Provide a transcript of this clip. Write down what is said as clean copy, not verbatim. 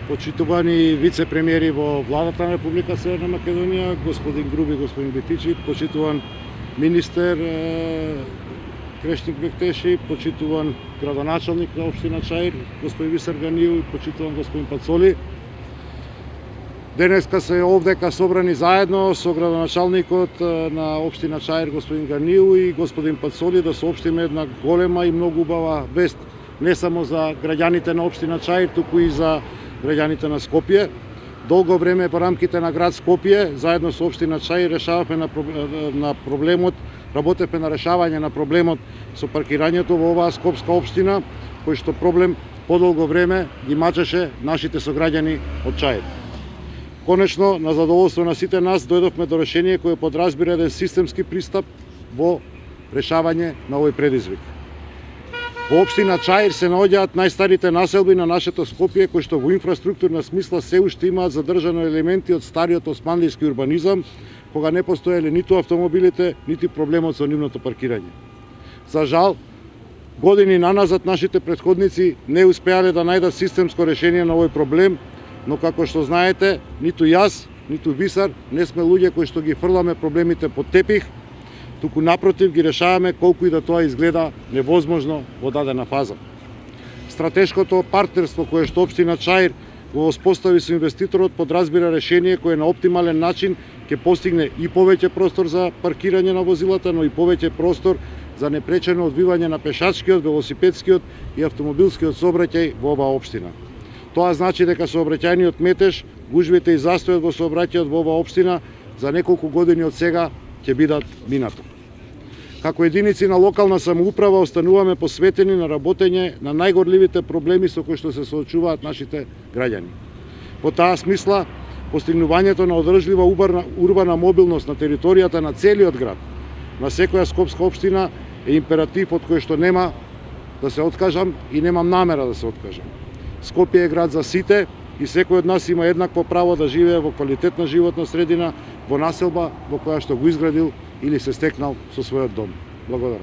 почитувани вице-премиери во владата на Република Северна Македонија, господин Груби, господин Бетичи, почитуван министер Крешник Бектеши, почитуван градоначалник на општина Чаир, господин Висар Ганију и почитуван господин Пацоли. Денеска се овдека собрани заедно со градоначалникот на општина Чаир, господин Ганију и господин Пацоли, да соопштиме една голема и многу убава вест, не само за граѓаните на општина Чаир, туку и за граѓаните на Скопје. Долго време по рамките на град Скопје, заедно со општина Чаир, решававме на проблемот, работевме на решавање на проблемот со паркирањето во оваа скопска општина, кој што проблем подолго време ги мачеше нашите сограѓани од Чаир. Конечно, на задоволство на сите нас, дојдовме до решение кое подразбира еден системски пристап во решавање на овој предизвик. Во општина Чаир се наоѓаат најстарите населби на нашето Скопје, кои што во инфраструктурна смисла се уште имаат задржано елементи од стариот османлиски урбанизам, кога не постоеле ниту автомобилите, нити проблемот со нивното паркирање. За жал, години наназад нашите претходници не успеале да најдат системско решение на овој проблем, но како што знаете, ниту јас, ниту Висар не сме луѓе кои што ги фрламе проблемите под тепих, туку напротив ги решаваме колку и да тоа изгледа невозможно во дадена фаза. Стратешкото партнерство кое што општина Чаир го воспостави со инвеститорот подразбира решение кое на оптимален начин ќе постигне и повеќе простор за паркирање на возилата, но и повеќе простор за непречено одвивање на пешачкиот, велосипедскиот и автомобилскиот сообраќај во оваа општина. Тоа значи дека сообраќајниот метеж, гужвите и застојот во сообраќајот во оваа општина за неколку години од сега ќе бидат минато. Како единици на локална самоуправа остануваме посветени на работење на најгорливите проблеми со кои што се соочуваат нашите граѓани. Во таа смисла, постигнувањето на одржлива урбана мобилност на територијата на целиот град, на секоја скопска општина е императив од кој што нема да се откажам и немам намера да се откажам. Скопје е град за сите и секој од нас има еднакво право да живее во квалитетна животна средина, во населба во која што го изградил или се стекнал со својот дом. Благодарам.